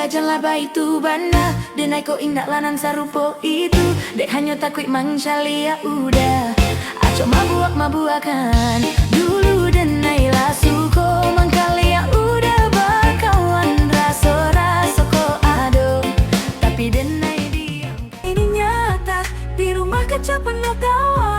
jangan itu bana denai ko indak lanan sarupo itu dek hanya takut mangshali ya udah aco mabuakan dulu denai lasuko mangkali ya udah bakawan raso ko ado tapi denai diam ini nyata di rumah kaca penuh tawa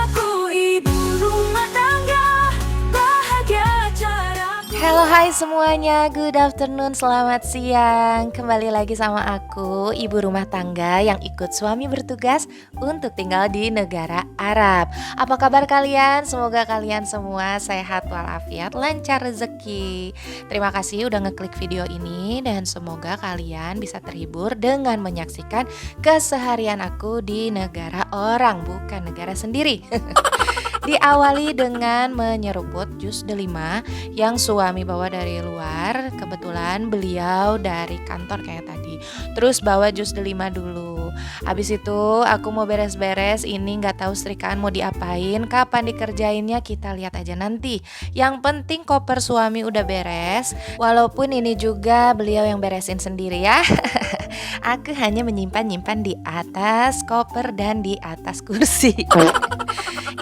aku ibu rumah tangga bahagia caraku. Halo hai semuanya, good afternoon, selamat siang. Kembali lagi sama aku, ibu rumah tangga yang ikut suami bertugas untuk tinggal di negara Arab. Apa kabar kalian? Semoga kalian semua sehat walafiat, lancar rezeki. Terima kasih udah ngeklik video ini dan semoga kalian bisa terhibur dengan menyaksikan keseharian aku di negara orang, bukan negara sendiri. Diawali dengan menyeruput jus delima yang suami bawa dari luar. Kebetulan beliau dari kantor kayak tadi. Terus bawa jus delima dulu. Habis itu aku mau beres-beres. Ini gak tahu setrikaan mau diapain, kapan dikerjainnya kita lihat aja nanti. Yang penting koper suami udah beres. Walaupun ini juga beliau yang beresin sendiri ya. Aku hanya menyimpan-nyimpan di atas koper dan di atas kursi.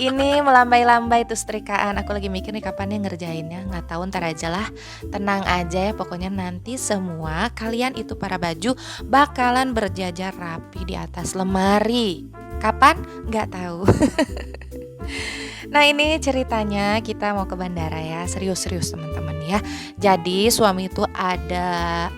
Ini melambai-lambai tuh setrikaan. Aku lagi mikir nih kapan nih ngerjainnya. Nggak tahu, ntar aja lah. Tenang aja ya, pokoknya nanti semua kalian itu para baju bakalan berjajar rapi di atas lemari. Kapan? Nggak tahu. Nah ini ceritanya kita mau ke bandara ya. Serius-serius teman-teman ya. Jadi suami itu ada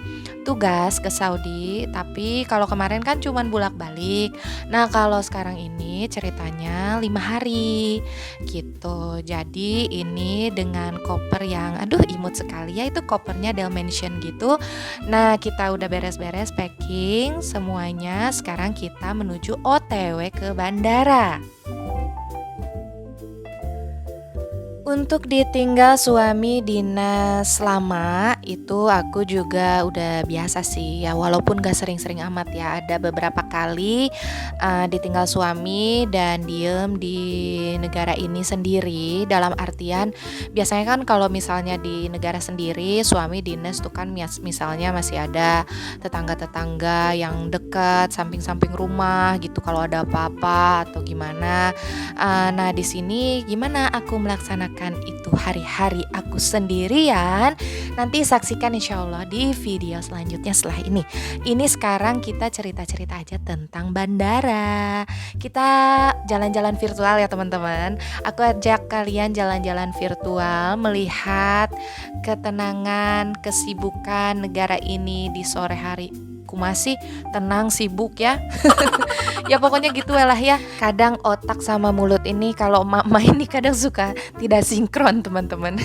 tugas ke Saudi, tapi kalau kemarin kan cuman bolak-balik. Nah kalau sekarang ini ceritanya 5 hari gitu. Jadi ini dengan koper yang aduh imut sekali ya, itu kopernya Dalmatian gitu. Nah kita udah beres-beres packing semuanya. Sekarang kita menuju OTW ke bandara. Untuk ditinggal suami dinas lama itu aku juga udah biasa sih ya, walaupun gak sering-sering amat ya. Ada beberapa kali ditinggal suami dan diem di negara ini sendiri. Dalam artian biasanya kan kalau misalnya di negara sendiri suami dinas tuh kan misalnya masih ada tetangga-tetangga yang dekat samping-samping rumah gitu kalau ada apa-apa atau gimana. Nah di sini gimana aku melaksanakan itu hari-hari aku sendirian. Nanti saksikan insya Allah di video selanjutnya setelah ini. Ini sekarang kita cerita-cerita aja tentang bandara. Kita jalan-jalan virtual ya teman-teman. Aku ajak kalian jalan-jalan virtual, melihat ketenangan, kesibukan negara ini di sore hari. Aku masih tenang, sibuk ya. Ya pokoknya gitu lah ya. Kadang otak sama mulut ini kalau mama ini kadang suka tidak sinkron teman-teman.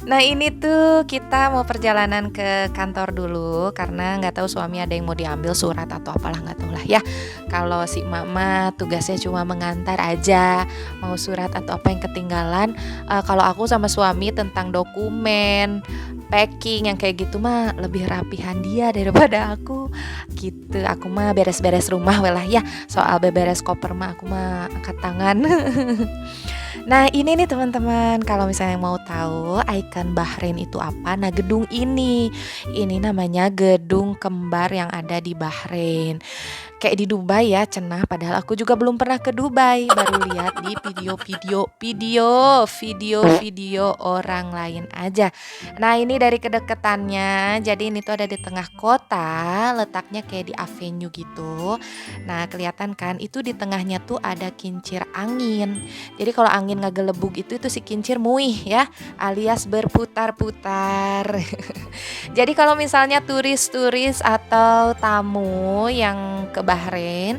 Nah ini tuh kita mau perjalanan ke kantor dulu karena nggak tahu suami ada yang mau diambil surat atau apalah, nggak tahu lah ya. Kalau si mama tugasnya cuma mengantar aja, mau surat atau apa yang ketinggalan. Kalau aku sama suami tentang dokumen, packing yang kayak gitu mah lebih rapihan dia daripada aku gitu. Aku mah beres-beres rumah welah ya. Soal beberes koper mah aku mah angkat tangan. Nah ini nih teman-teman, kalau misalnya mau tahu ikon Bahrain itu apa, nah gedung ini namanya gedung kembar yang ada di Bahrain. Kayak di Dubai ya cenah, padahal aku juga belum pernah ke Dubai, baru lihat di video orang lain aja. Nah ini dari kedekatannya, jadi ini tuh ada di tengah kota, letaknya kayak di avenue gitu. Nah kelihatan kan itu di tengahnya tuh ada kincir angin. Jadi kalau angin ngegelebuk itu si kincir muih ya, alias berputar-putar. Jadi kalau misalnya turis-turis atau tamu yang ke Bahrain,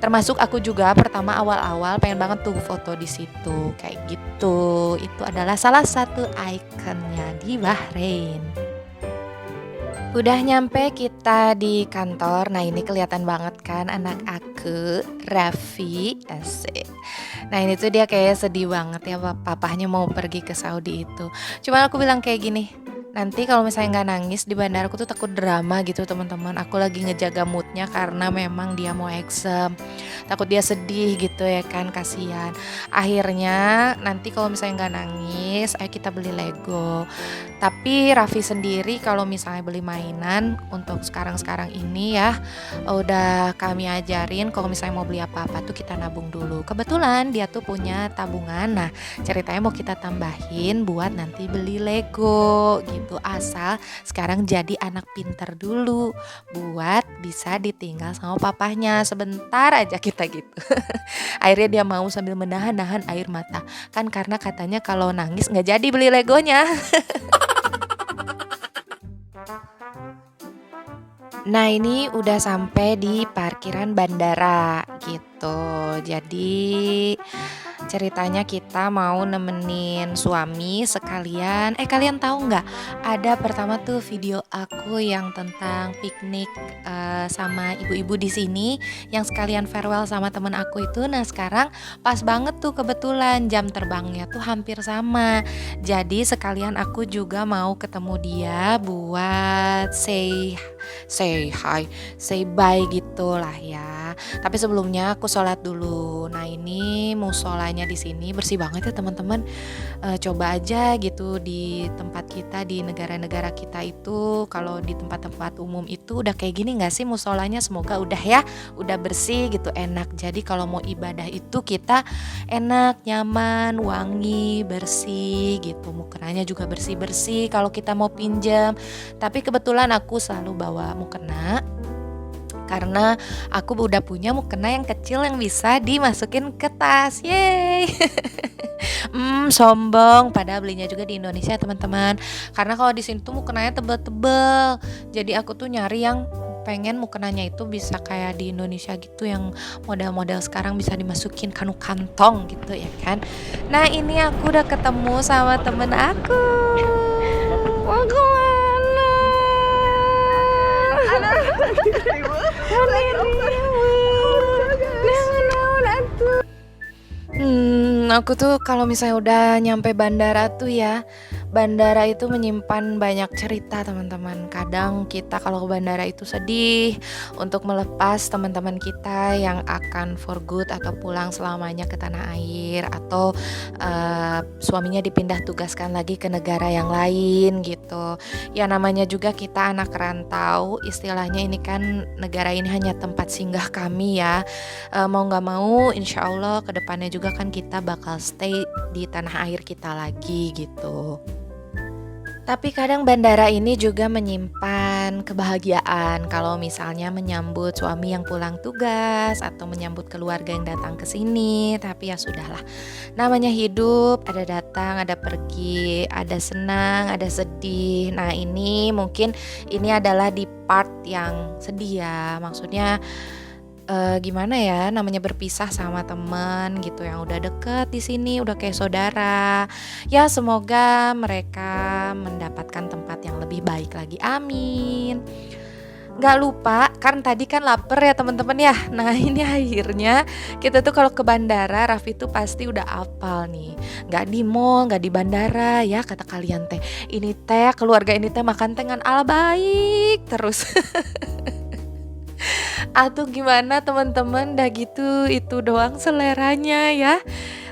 termasuk aku juga pertama awal-awal pengen banget tuh foto di situ kayak gitu. Itu adalah salah satu ikonnya di Bahrain. Udah nyampe kita di kantor. Nah ini kelihatan banget kan anak aku, Raffi, asik. Nah ini tuh dia kayak sedih banget ya, papahnya mau pergi ke Saudi itu. Cuman aku bilang kayak gini, Nanti kalau misalnya nggak nangis di bandara aku tuh takut drama gitu teman-teman. Aku lagi ngejaga moodnya karena memang dia mau exam. Takut dia sedih gitu ya kan, kasihan. Akhirnya nanti kalau misalnya nggak nangis, ayo kita beli Lego. Tapi Raffi sendiri kalau misalnya beli mainan untuk sekarang-sekarang ini ya udah kami ajarin kalau misalnya mau beli apa-apa tuh kita nabung dulu. Kebetulan dia tuh punya tabungan. Nah, ceritanya mau kita tambahin buat nanti beli Lego gitu, asal sekarang jadi anak pinter dulu buat bisa ditinggal sama papahnya sebentar aja kita gitu. Akhirnya dia mau sambil menahan-nahan air mata kan, karena katanya kalau nangis nggak jadi beli Legonya. Nah, ini udah sampai di parkiran bandara gitu. Jadi ceritanya kita mau nemenin suami sekalian. Kalian tahu nggak? Ada pertama tuh video aku yang tentang piknik sama ibu-ibu di sini, yang sekalian farewell sama temen aku itu. Nah, sekarang pas banget tuh kebetulan jam terbangnya tuh hampir sama. Jadi sekalian aku juga mau ketemu dia buat say hi, say bye gitulah ya. Tapi sebelumnya aku sholat dulu. Nah, ini musolanya di sini bersih banget ya teman-teman. Coba aja gitu di tempat kita, di negara-negara kita itu, kalau di tempat-tempat umum itu udah kayak gini nggak sih musolanya? Semoga udah ya, udah bersih gitu, enak. Jadi kalau mau ibadah itu kita enak, nyaman, wangi, bersih gitu. Mukenanya juga bersih-bersih kalau kita mau pinjam. Tapi kebetulan aku selalu bawa mukena karena aku udah punya mukena yang kecil yang bisa dimasukin ke tas. Yeay. Sombong, padahal belinya juga di Indonesia teman-teman. Karena kalau di sini tuh mukenanya tebel-tebel. Jadi aku tuh nyari yang pengen mukenanya itu bisa kayak di Indonesia gitu, yang model-model sekarang bisa dimasukin kantong gitu ya kan. Nah, ini aku udah ketemu sama temen aku. Mau kemana? Aku tuh kalau misalnya udah nyampe bandara tuh ya, bandara itu menyimpan banyak cerita teman-teman. Kadang kita kalau ke bandara itu sedih untuk melepas teman-teman kita yang akan for good atau pulang selamanya ke tanah air, atau suaminya dipindah tugaskan lagi ke negara yang lain gitu. Ya namanya juga kita anak rantau, istilahnya ini kan negara ini hanya tempat singgah kami ya. Mau nggak mau insya Allah kedepannya juga kan kita bakal stay di tanah air kita lagi gitu. Tapi kadang bandara ini juga menyimpan kebahagiaan kalau misalnya menyambut suami yang pulang tugas atau menyambut keluarga yang datang ke sini. Tapi ya sudahlah, namanya hidup, ada datang, ada pergi, ada senang, ada sedih. Nah, ini mungkin ini adalah di part yang sedih ya. Maksudnya gimana ya, namanya berpisah sama teman gitu yang udah deket di sini, udah kayak saudara. Ya semoga mereka mendapatkan tempat yang lebih baik lagi, amin. Gak lupa, kan tadi kan lapar ya teman-teman ya. Nah, ini akhirnya kita tuh kalau ke bandara, Raffi tuh pasti udah apal nih. Gak di mall, gak di bandara ya kata kalian teh. Ini teh keluarga ini teh makan dengan ala baik terus. Atau gimana teman-teman, dah gitu itu doang seleranya ya.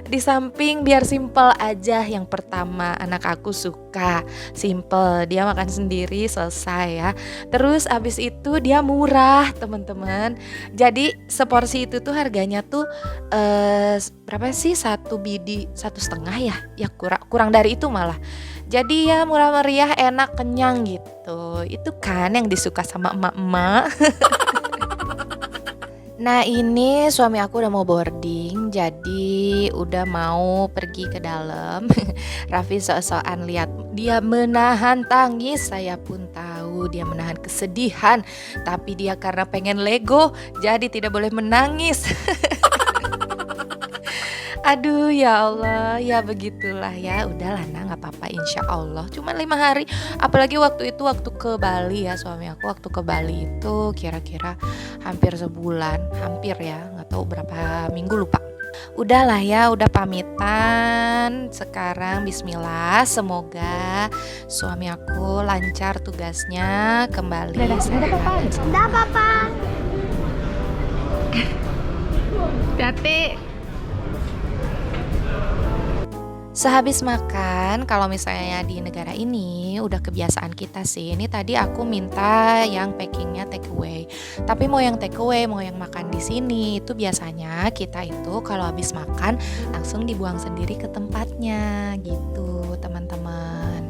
Di samping biar simple aja, yang pertama anak aku suka simple, dia makan sendiri selesai ya. Terus abis itu dia murah teman-teman. Jadi seporsi itu tuh harganya tuh berapa sih, 1,5 ya, ya kurang dari itu malah. Jadi ya murah meriah, enak, kenyang gitu. Itu kan yang disuka sama emak-emak. Nah, ini suami aku udah mau boarding, jadi udah mau pergi ke dalam. Raffi sok-sokan lihat dia menahan tangis, saya pun tahu dia menahan kesedihan, tapi dia karena pengen Lego, jadi tidak boleh menangis. Aduh ya Allah, ya begitulah ya. Udahlah nah, gak apa-apa insya Allah. Cuma 5 hari, apalagi waktu itu waktu ke Bali ya, suami aku waktu ke Bali itu kira-kira hampir sebulan, hampir ya, gak tahu berapa minggu lupa. Udahlah ya, udah pamitan. Sekarang bismillah, semoga suami aku lancar tugasnya kembali. Udah papa. Hati. Sehabis makan, kalau misalnya di negara ini udah kebiasaan kita sih. Ini tadi aku minta yang packingnya take away. Tapi mau yang take away, mau yang makan di sini, itu biasanya kita itu kalau habis makan langsung dibuang sendiri ke tempatnya gitu, teman-teman.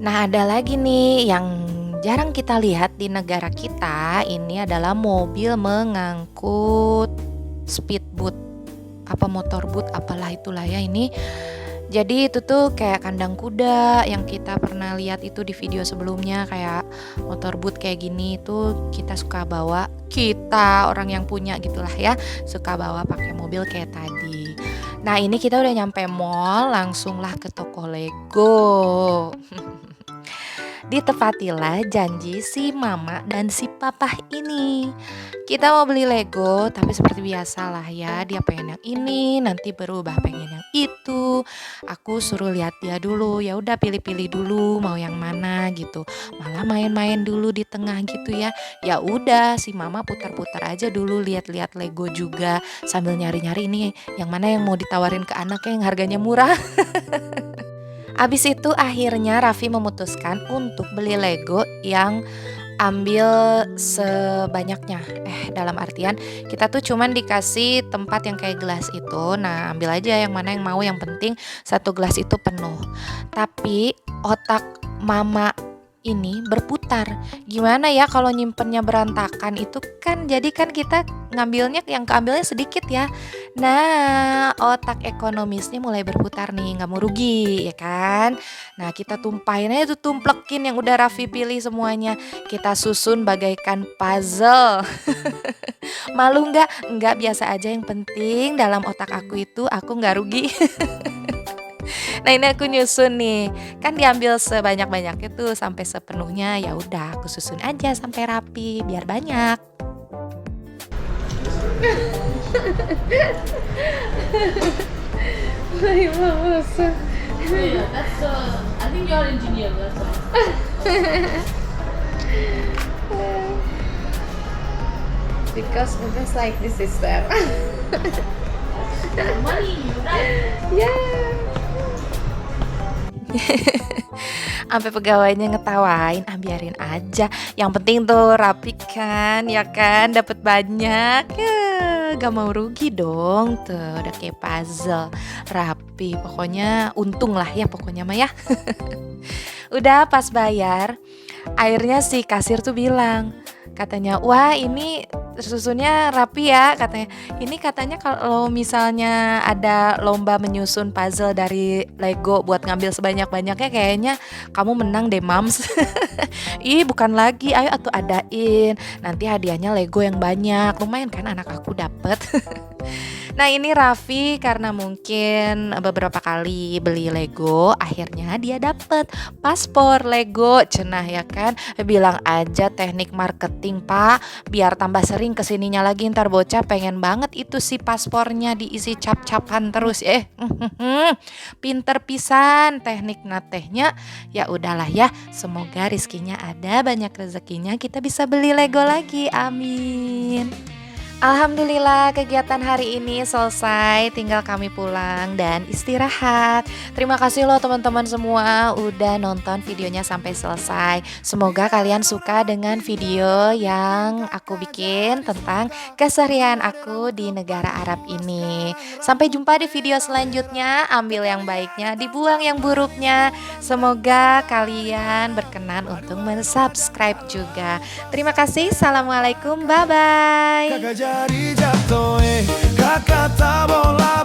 Nah, ada lagi nih yang jarang kita lihat di negara kita, ini adalah mobil mengangkut speedboat, apa motorboat, apalah itulah ya ini. Jadi itu tuh kayak kandang kuda yang kita pernah lihat itu di video sebelumnya, kayak motorboat kayak gini itu kita suka bawa, kita orang yang punya gitulah ya, suka bawa pakai mobil kayak tadi. Nah, ini kita udah nyampe mall, langsunglah ke toko Lego. Ditepatilah janji si mama dan si papa ini. Kita mau beli Lego, tapi seperti biasa lah ya, dia pengen yang ini, nanti berubah pengen yang itu. Aku suruh lihat dia dulu, ya udah pilih-pilih dulu mau yang mana gitu. Malah main-main dulu di tengah gitu ya. Ya udah, si mama putar-putar aja dulu, lihat-lihat Lego juga sambil nyari-nyari ini yang mana yang mau ditawarin ke anaknya yang harganya murah. Abis itu akhirnya Raffi memutuskan untuk beli Lego yang ambil sebanyaknya. Dalam artian kita tuh cuman dikasih tempat yang kayak gelas itu. Nah, ambil aja yang mana yang mau, yang penting satu gelas itu penuh. Tapi otak mama ini berputar. Gimana ya kalau nyimpennya berantakan itu kan, jadi kan kita ngambilnya yang keambilnya sedikit ya. Nah, otak ekonomisnya mulai berputar nih, nggak mau rugi ya kan. Nah, kita tumpahin aja tuh, tumplekin yang udah Raffi pilih semuanya. Kita susun bagaikan puzzle. Malu nggak? Nggak, biasa aja, yang penting dalam otak aku itu aku nggak rugi. Nah, ini aku nyusun nih, kan diambil sebanyak-banyaknya tuh sampai sepenuhnya, ya udah aku susun aja sampai rapi biar banyak. Yeah, that's I think you're engineer, that's why. Because it's like this system. Money, right? Yeah. Sampai pegawainya ngetawain, biarin aja. Yang penting tuh rapi kan, ya kan, dapat banyak. Ya, gak mau rugi dong. Tuh udah kayak puzzle, rapi. Pokoknya untung lah ya, pokoknya mah ya. Udah pas bayar, akhirnya si kasir tuh bilang, katanya, wah ini susunnya rapi ya, katanya. Ini katanya kalau misalnya ada lomba menyusun puzzle dari Lego buat ngambil sebanyak-banyaknya, kayaknya kamu menang deh mams. Ih, bukan lagi, ayo atuh adain, nanti hadiahnya Lego yang banyak, lumayan kan anak aku dapet. Nah, ini Raffi karena mungkin beberapa kali beli Lego, akhirnya dia dapet paspor Lego, cenah ya kan. Bilang aja teknik marketing pak, biar tambah sering kesininya lagi, ntar bocah pengen banget itu si paspornya diisi cap-capan terus. Pinter pisan teknik natehnya. Ya udahlah ya, semoga rizkinya ada, banyak rezekinya, kita bisa beli Lego lagi, amin. Alhamdulillah kegiatan hari ini selesai, tinggal kami pulang dan istirahat. Terima kasih loh teman-teman semua udah nonton videonya sampai selesai. Semoga kalian suka dengan video yang aku bikin tentang keseharian aku di negara Arab ini. Sampai jumpa di video selanjutnya, ambil yang baiknya, dibuang yang buruknya. Semoga kalian berkenan untuk subscribe juga. Terima kasih, assalamualaikum, bye-bye. Kakak jari jatuh, kakak tak bola.